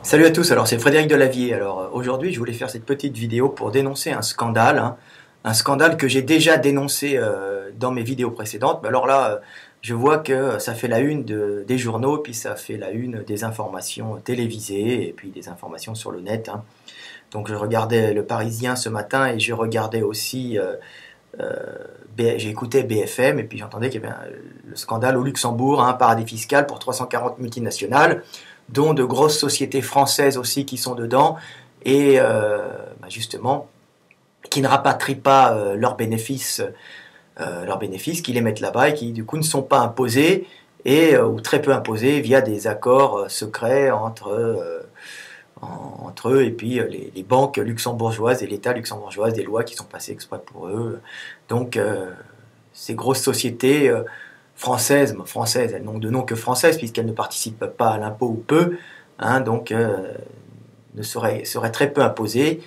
Salut à tous, alors c'est Frédéric Delavier. Alors aujourd'hui je voulais faire cette petite vidéo pour dénoncer un scandale, hein. Un scandale que j'ai déjà dénoncé dans mes vidéos précédentes. Mais alors là, je vois que ça fait la une des journaux, puis ça fait la une des informations télévisées, et puis des informations sur le net, hein. Donc je regardais Le Parisien ce matin et je regardais aussi, euh, j'écoutais BFM, et puis j'entendais qu'il y avait le scandale au Luxembourg, un paradis fiscal pour 340 multinationales, dont de grosses sociétés françaises aussi qui sont dedans, et justement, qui ne rapatrient pas leurs bénéfices, qui les mettent là-bas et qui du coup ne sont pas imposés, ou très peu imposés via des accords secrets entre eux et puis les banques luxembourgeoises et l'État luxembourgeois, des lois qui sont passées exprès pour eux. Donc ces grosses sociétés françaises, elles n'ont de nom que françaises puisqu'elles ne participent pas à l'impôt ou peu, hein, donc seraient très peu imposées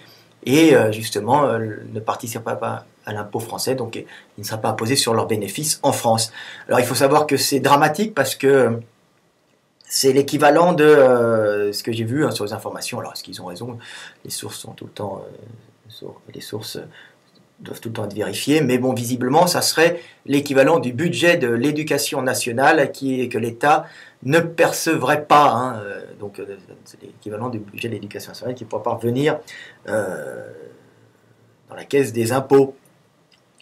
et justement ne participent pas à l'impôt français, donc il ne sera pas imposé sur leurs bénéfices en France. Alors il faut savoir que c'est dramatique parce que c'est l'équivalent de ce que j'ai vu, hein, sur les informations. Alors est-ce qu'ils ont raison? Les sources sont tout le temps, les sources doivent tout le temps être vérifiées, mais bon, visiblement, ça serait l'équivalent du budget de l'éducation nationale que l'État ne percevrait pas, hein, donc c'est l'équivalent du budget de l'éducation nationale qui ne pourrait pas revenir euh, dans la caisse des impôts.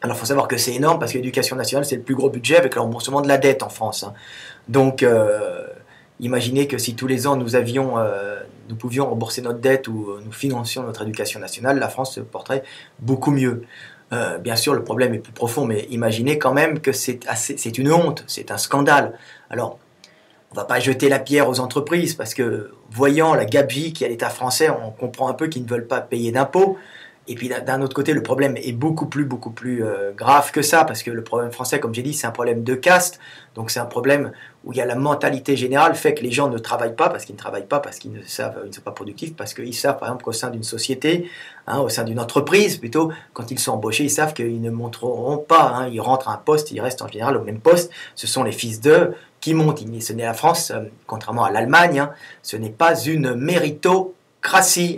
Alors il faut savoir que c'est énorme parce que l'éducation nationale c'est le plus gros budget avec le remboursement de la dette en France, hein. Donc imaginez que si tous les ans nous pouvions rembourser notre dette ou nous financions notre éducation nationale, la France se porterait beaucoup mieux. Bien sûr, le problème est plus profond, mais imaginez quand même que c'est une honte, c'est un scandale. Alors, on ne va pas jeter la pierre aux entreprises parce que, voyant la gabegie qu'il y a à l'État français, on comprend un peu qu'ils ne veulent pas payer d'impôts. Et puis d'un autre côté, le problème est beaucoup plus grave que ça, parce que le problème français, comme j'ai dit, c'est un problème de caste. Donc c'est un problème où il y a la mentalité générale fait que les gens ne travaillent pas, parce qu'ils ne travaillent pas, parce qu'ils ils ne sont pas productifs, parce qu'ils savent par exemple qu'au sein d'une société, hein, au sein d'une entreprise plutôt, quand ils sont embauchés, ils savent qu'ils ne monteront pas, hein, ils rentrent à un poste, ils restent en général au même poste, ce sont les fils d'eux qui montent. Ce n'est la France, contrairement à l'Allemagne, hein, ce n'est pas une méritocratie,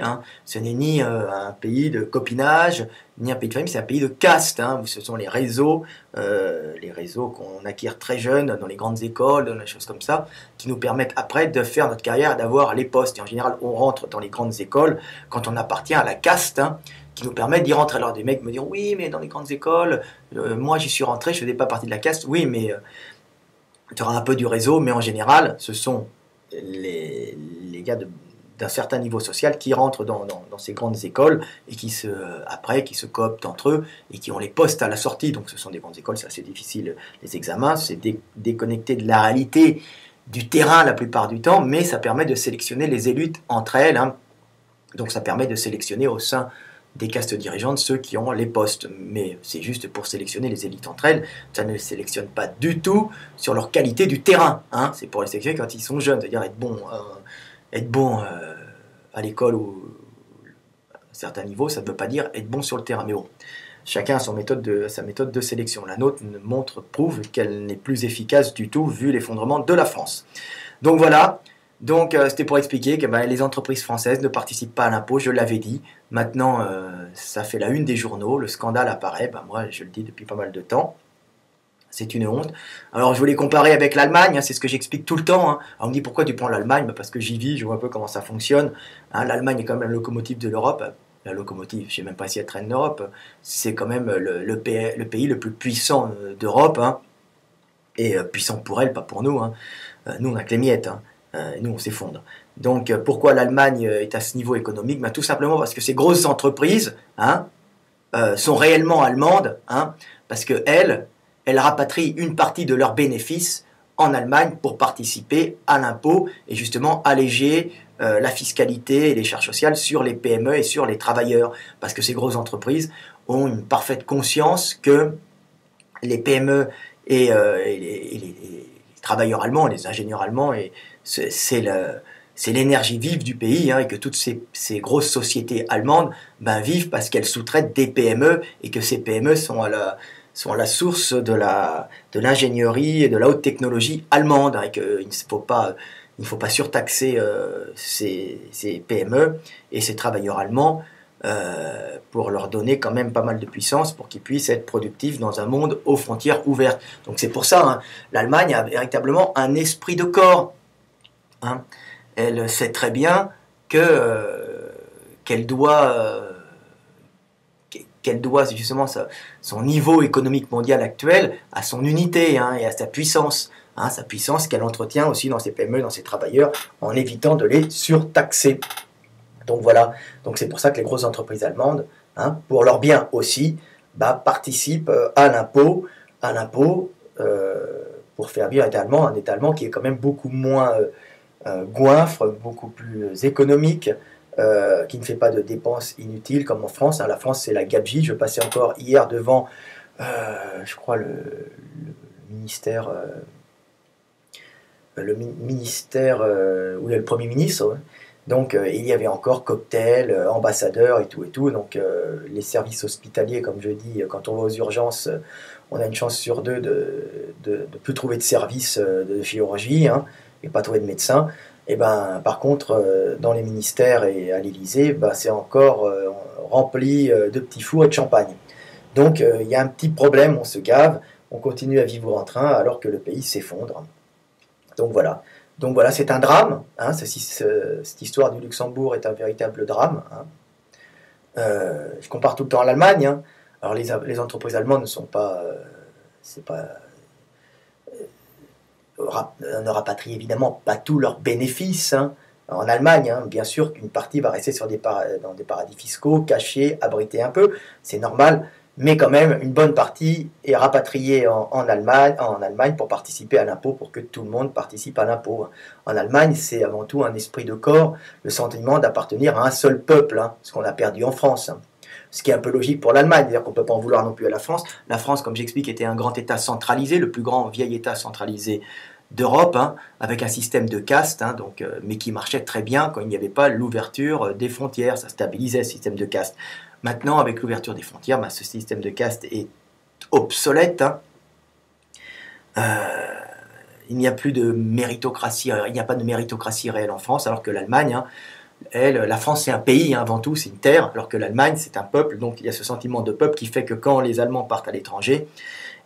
hein. Ce n'est ni un pays de copinage, ni un pays de famille, c'est un pays de caste, hein, où ce sont les réseaux qu'on acquiert très jeunes dans les grandes écoles, dans les choses comme ça, qui nous permettent après de faire notre carrière, d'avoir les postes. Et en général, on rentre dans les grandes écoles quand on appartient à la caste, hein, qui nous permet d'y rentrer. Alors des mecs me diront, oui, mais dans les grandes écoles, moi j'y suis rentré, je ne faisais pas partie de la caste. Oui, mais tu auras un peu du réseau, mais en général, ce sont les gars d'un certain niveau social qui rentrent dans ces grandes écoles et après, qui se cooptent entre eux et qui ont les postes à la sortie. Donc ce sont des grandes écoles, c'est assez difficile, les examens, c'est déconnecté de la réalité du terrain la plupart du temps, mais ça permet de sélectionner les élites entre elles, hein. Donc ça permet de sélectionner au sein des castes dirigeantes ceux qui ont les postes. Mais c'est juste pour sélectionner les élites entre elles. Ça ne les sélectionne pas du tout sur leur qualité du terrain, hein. C'est pour les sélectionner quand ils sont jeunes, c'est-à-dire être bon à l'école ou à un certain niveau, ça ne veut pas dire être bon sur le terrain. Mais bon, chacun a sa méthode de sélection. La nôtre prouve qu'elle n'est plus efficace du tout vu l'effondrement de la France. Donc voilà, donc c'était pour expliquer que les entreprises françaises ne participent pas à l'impôt, je l'avais dit. Maintenant, ça fait la une des journaux, le scandale apparaît, moi je le dis depuis pas mal de temps. C'est une honte. Alors je voulais comparer avec l'Allemagne, hein, c'est ce que j'explique tout le temps, hein. Alors on me dit pourquoi tu prends l'Allemagne? Parce que j'y vis, je vois un peu comment ça fonctionne, hein. L'Allemagne est quand même la locomotive de l'Europe. La locomotive, je ne sais même pas si elle traîne l'Europe. C'est quand même le pays le plus puissant d'Europe, hein. Et puissant pour elle, pas pour nous, hein. Nous on a que les miettes, hein. Nous on s'effondre. Donc pourquoi l'Allemagne est à ce niveau économique? Tout simplement parce que ces grosses entreprises, hein, sont réellement allemandes, hein, parce qu'elles rapatrient une partie de leurs bénéfices en Allemagne pour participer à l'impôt et justement alléger la fiscalité et les charges sociales sur les PME et sur les travailleurs. Parce que ces grosses entreprises ont une parfaite conscience que les PME et les travailleurs allemands, les ingénieurs allemands, c'est l'énergie vive du pays, hein, et que toutes ces grosses sociétés allemandes vivent parce qu'elles sous-traitent des PME et que ces PME sont à la source de l'ingénierie et de la haute technologie allemande, hein, et qu'il ne faut pas Il ne faut pas surtaxer ces PME et ces travailleurs allemands pour leur donner quand même pas mal de puissance pour qu'ils puissent être productifs dans un monde aux frontières ouvertes. Donc c'est pour ça, hein, l'Allemagne a véritablement un esprit de corps. Hein. Elle sait très bien qu'elle doit justement son niveau économique mondial actuel à son unité, hein, et à sa puissance. Hein, sa puissance qu'elle entretient aussi dans ses PME, dans ses travailleurs, en évitant de les surtaxer. Donc voilà, donc c'est pour ça que les grosses entreprises allemandes, hein, pour leur bien aussi, participent à l'impôt pour faire vivre un État allemand qui est quand même beaucoup moins goinfre, beaucoup plus économique, qui ne fait pas de dépenses inutiles comme en France. Hein. La France, c'est la gabegie. Je passais encore hier devant, je crois, le ministère... où il y a le Premier ministre. Donc il y avait encore cocktails, ambassadeurs et tout. Donc les services hospitaliers, comme je dis, quand on va aux urgences, on a une chance sur deux de plus trouver de service de chirurgie, hein, et pas trouver de médecin. Et par contre, dans les ministères et à l'Élysée, c'est encore rempli de petits fours et de champagne. Donc il y a un petit problème, on se gave, on continue à vivre en train alors que le pays s'effondre. Donc voilà, c'est un drame, hein, cette histoire du Luxembourg est un véritable drame. Hein. Je compare tout le temps à l'Allemagne. Hein. Alors les entreprises allemandes ne rapatrient évidemment pas tous leurs bénéfices. Hein. En Allemagne, hein, bien sûr qu'une partie va rester dans des paradis fiscaux, cachés, abrités un peu, c'est normal. Mais quand même, une bonne partie est rapatriée en Allemagne pour participer à l'impôt, pour que tout le monde participe à l'impôt. En Allemagne, c'est avant tout un esprit de corps, le sentiment d'appartenir à un seul peuple, hein, ce qu'on a perdu en France. Hein. Ce qui est un peu logique pour l'Allemagne, c'est-à-dire qu'on ne peut pas en vouloir non plus à la France. La France, comme j'explique, était un grand État centralisé, le plus grand vieil État centralisé d'Europe, hein, avec un système de caste, hein, mais qui marchait très bien quand il n'y avait pas l'ouverture des frontières, ça stabilisait le système de caste. Maintenant, avec l'ouverture des frontières, ce système de caste est obsolète. Hein. Il n'y a plus de méritocratie, il n'y a pas de méritocratie réelle en France, alors que l'Allemagne, hein, la France c'est un pays, hein, avant tout, c'est une terre, alors que l'Allemagne c'est un peuple, donc il y a ce sentiment de peuple qui fait que quand les Allemands partent à l'étranger,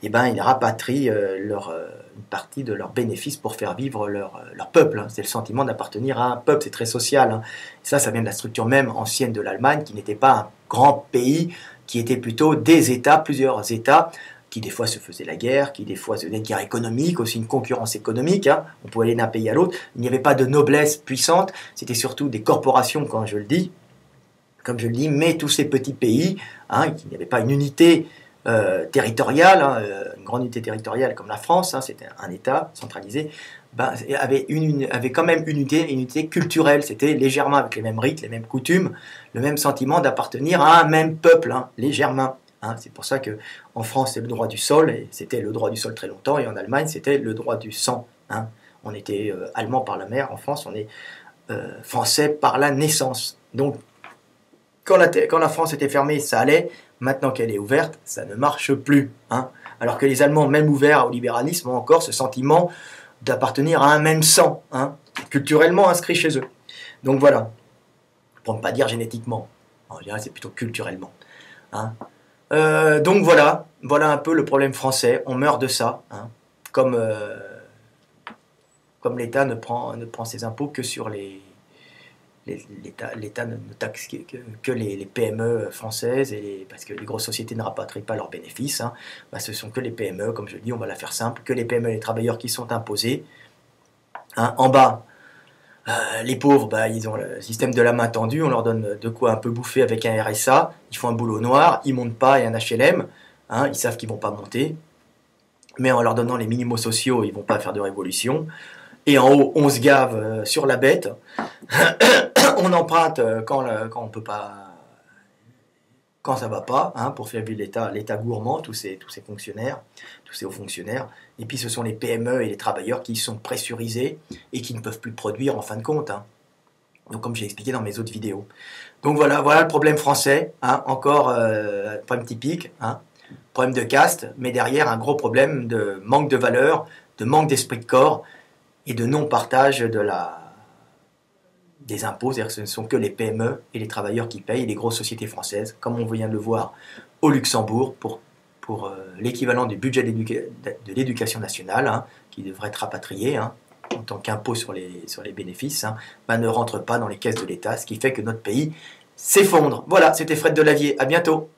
ils rapatrient une partie de leurs bénéfices pour faire vivre leur peuple. Hein. C'est le sentiment d'appartenir à un peuple, c'est très social. Hein. Ça vient de la structure même ancienne de l'Allemagne, qui n'était pas un grand pays, qui était plutôt des États, plusieurs États, qui des fois se faisaient la guerre, qui des fois se faisaient une guerre économique, aussi une concurrence économique. Hein. On pouvait aller d'un pays à l'autre. Il n'y avait pas de noblesse puissante, c'était surtout des corporations, comme je le dis, mais tous ces petits pays, hein, qui n'avaient pas une unité territoriale, hein, une grande unité territoriale comme la France, hein, c'était un État centralisé, avait quand même une unité culturelle, c'était les Germains avec les mêmes rites, les mêmes coutumes, le même sentiment d'appartenir à un même peuple, hein, les Germains. Hein. C'est pour ça qu'en France c'est le droit du sol, et c'était le droit du sol très longtemps, et en Allemagne c'était le droit du sang. Hein. On était allemand par la mère, en France on est français par la naissance. Donc quand la France était fermée, ça allait. Maintenant qu'elle est ouverte, ça ne marche plus. Hein. Alors que les Allemands, même ouverts au libéralisme, ont encore ce sentiment d'appartenir à un même sang, hein, culturellement inscrit chez eux. Donc voilà, pour ne pas dire génétiquement. En général, c'est plutôt culturellement. Hein. Donc voilà un peu le problème français. On meurt de ça. Hein. Comme l'État ne prend ses impôts que sur l'État ne taxe que les PME françaises, parce que les grosses sociétés ne rapatrient pas leurs bénéfices. Hein. Ce sont que les PME, comme je dis, on va la faire simple, que les PME et les travailleurs qui sont imposés. Hein. En bas, les pauvres, ils ont le système de la main tendue, on leur donne de quoi un peu bouffer avec un RSA, ils font un boulot noir, ils ne montent pas, et un HLM, hein, ils savent qu'ils ne vont pas monter, mais en leur donnant les minimaux sociaux, ils ne vont pas faire de révolution. Et en haut, on se gave sur la bête. On emprunte quand on peut pas, quand ça va pas, hein, pour faire vivre l'État gourmand, tous ces fonctionnaires, tous ces hauts fonctionnaires. Et puis ce sont les PME et les travailleurs qui sont pressurisés et qui ne peuvent plus produire en fin de compte. Hein. Donc comme j'ai expliqué dans mes autres vidéos. Donc voilà le problème français. Hein, encore problème typique, hein, problème de caste, mais derrière un gros problème de manque de valeur, de manque d'esprit de corps. et de non-partage des impôts, c'est-à-dire que ce ne sont que les PME et les travailleurs qui payent, et les grosses sociétés françaises, comme on vient de le voir au Luxembourg, pour l'équivalent du budget de l'éducation nationale, hein, qui devrait être rapatrié hein, en tant qu'impôt sur les bénéfices, hein, ben, ne rentre pas dans les caisses de l'État, ce qui fait que notre pays s'effondre. Voilà, c'était Fred Delavier, à bientôt.